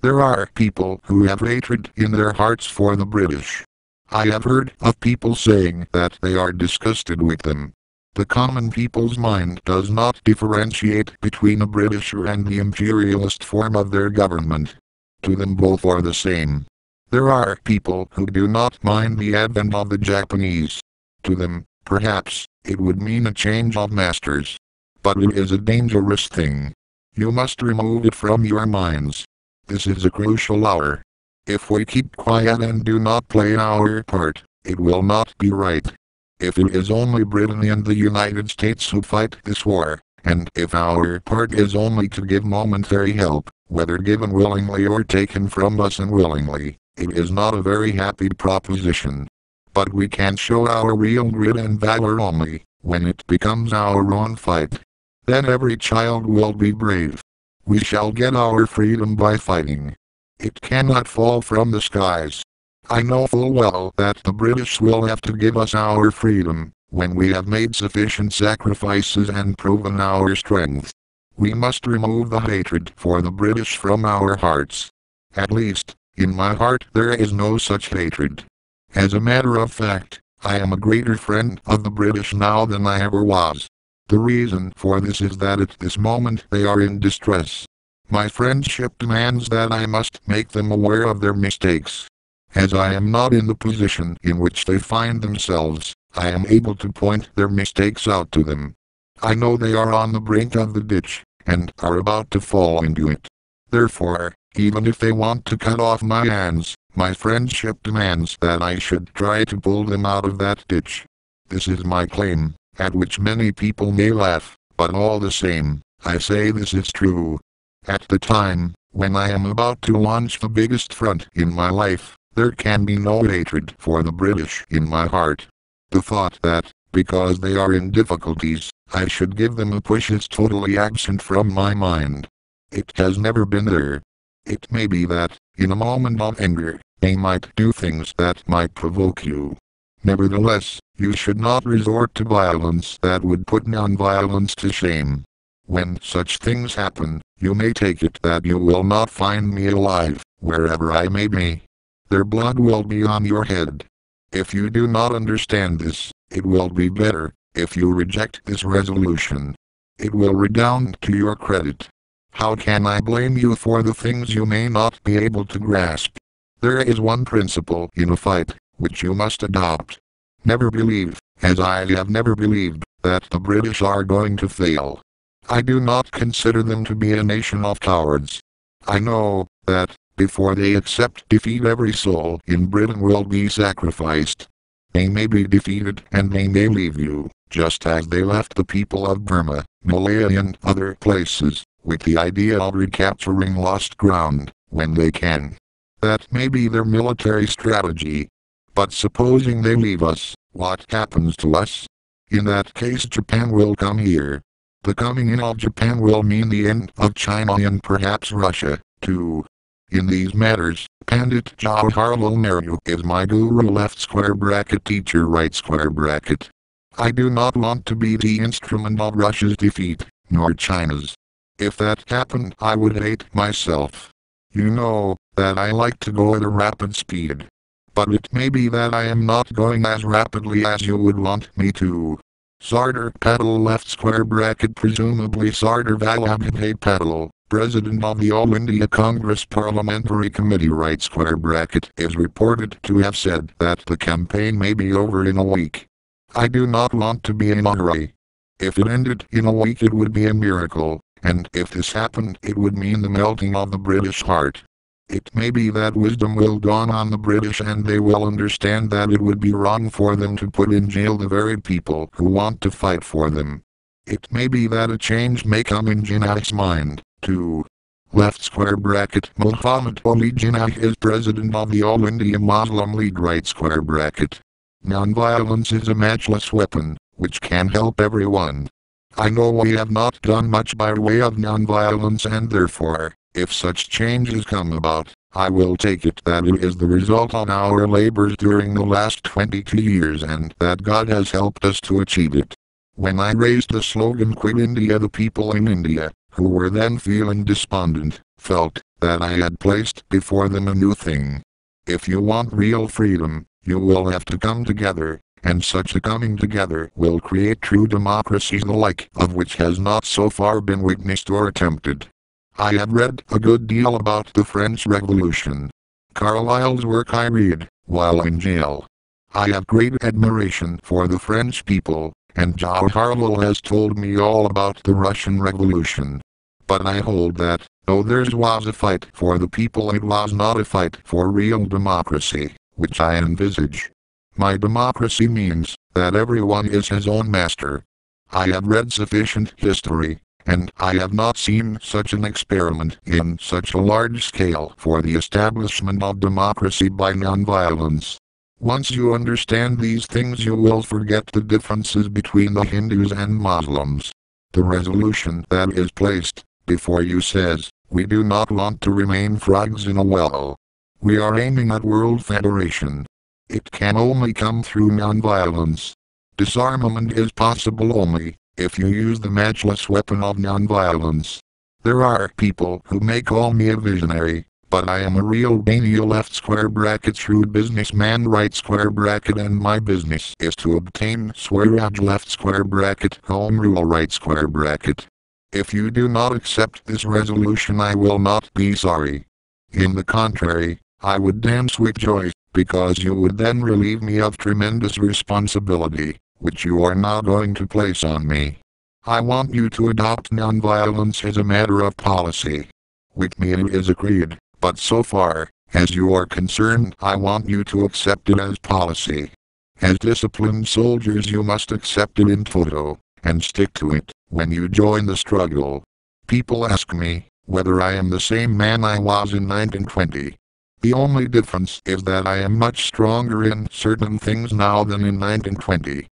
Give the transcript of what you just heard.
There are people who have hatred in their hearts for the British. I have heard of people saying that they are disgusted with them. The common people's mind does not differentiate between a Britisher and the imperialist form of their government. To them both are the same. There are people who do not mind the advent of the Japanese. To them, perhaps, it would mean a change of masters. But it is a dangerous thing. You must remove it from your minds. This is a crucial hour. If we keep quiet and do not play our part, it will not be right. If it is only Britain and the United States who fight this war, and if our part is only to give momentary help, whether given willingly or taken from us unwillingly, it is not a very happy proposition. But we can show our real grit and valor only when it becomes our own fight. Then every child will be brave. We shall get our freedom by fighting. It cannot fall from the skies. I know full well that the British will have to give us our freedom, when we have made sufficient sacrifices and proven our strength. We must remove the hatred for the British from our hearts. At least, in my heart there is no such hatred. As a matter of fact, I am a greater friend of the British now than I ever was. The reason for this is that at this moment they are in distress. My friendship demands that I must make them aware of their mistakes. As I am not in the position in which they find themselves, I am able to point their mistakes out to them. I know they are on the brink of the ditch, and are about to fall into it. Therefore, even if they want to cut off my hands, my friendship demands that I should try to pull them out of that ditch. This is my claim, at which many people may laugh, but all the same, I say this is true. At the time, when I am about to launch the biggest front in my life, there can be no hatred for the British in my heart. The thought that, because they are in difficulties, I should give them a push is totally absent from my mind. It has never been there. It may be that, in a moment of anger, they might do things that might provoke you. Nevertheless, you should not resort to violence that would put non-violence to shame. When such things happen, you may take it that you will not find me alive, wherever I may be. Their blood will be on your head. If you do not understand this, it will be better if you reject this resolution. It will redound to your credit. How can I blame you for the things you may not be able to grasp? There is one principle in a fight, which you must adopt. Never believe, as I have never believed, that the British are going to fail. I do not consider them to be a nation of cowards. I know that, before they accept defeat, every soul in Britain will be sacrificed. They may be defeated and they may leave you, just as they left the people of Burma, Malaya and other places, with the idea of recapturing lost ground, when they can. That may be their military strategy. But supposing they leave us, what happens to us? In that case Japan will come here. The coming in of Japan will mean the end of China and perhaps Russia, too. In these matters, Pandit Jawaharlal Nehru is my guru left square bracket teacher right square bracket. I do not want to be the instrument of Russia's defeat, nor China's. If that happened I would hate myself. You know that I like to go at a rapid speed. But it may be that I am not going as rapidly as you would want me to. Sardar Patel left square bracket presumably Sardar Vallabhbhai Patel, President of the All India Congress Parliamentary Committee right square bracket is reported to have said that the campaign may be over in a week. I do not want to be in a hurry. If it ended in a week it would be a miracle, and if this happened it would mean the melting of the British heart. It may be that wisdom will dawn on the British and they will understand that it would be wrong for them to put in jail the very people who want to fight for them. It may be that a change may come in Jinnah's mind, too. Left square bracket Muhammad Ali Jinnah is president of the All India Muslim League right square bracket. Nonviolence is a matchless weapon, which can help everyone. I know we have not done much by way of nonviolence and therefore, if such changes come about, I will take it that it is the result of our labors during the last 22 years and that God has helped us to achieve it. When I raised the slogan Quit India, the people in India, who were then feeling despondent, felt that I had placed before them a new thing. If you want real freedom, you will have to come together, and such a coming together will create true democracy, the like of which has not so far been witnessed or attempted. I have read a good deal about the French Revolution. Carlyle's work I read while in jail. I have great admiration for the French people, and Jawaharlal has told me all about the Russian Revolution. But I hold that, though theirs was a fight for the people, it was not a fight for real democracy, which I envisage. My democracy means that everyone is his own master. I have read sufficient history, and I have not seen such an experiment in such a large scale for the establishment of democracy by nonviolence. Once you understand these things, you will forget the differences between the Hindus and Muslims. The resolution that is placed before you says, we do not want to remain frogs in a well. We are aiming at world federation. It can only come through nonviolence. Disarmament is possible only if you use the matchless weapon of nonviolence. There are people who may call me a visionary, but I am a real Daniel left square bracket shrewd businessman right square bracket, and my business is to obtain Swaraj left square bracket home rule right square bracket. If you do not accept this resolution, I will not be sorry. In the contrary, I would dance with joy, because you would then relieve me of tremendous responsibility, which you are now going to place on me. I want you to adopt nonviolence as a matter of policy. With me it is agreed, but so far as you are concerned, I want you to accept it as policy. As disciplined soldiers, you must accept it in toto, and stick to it when you join the struggle. People ask me whether I am the same man I was in 1920. The only difference is that I am much stronger in certain things now than in 1920.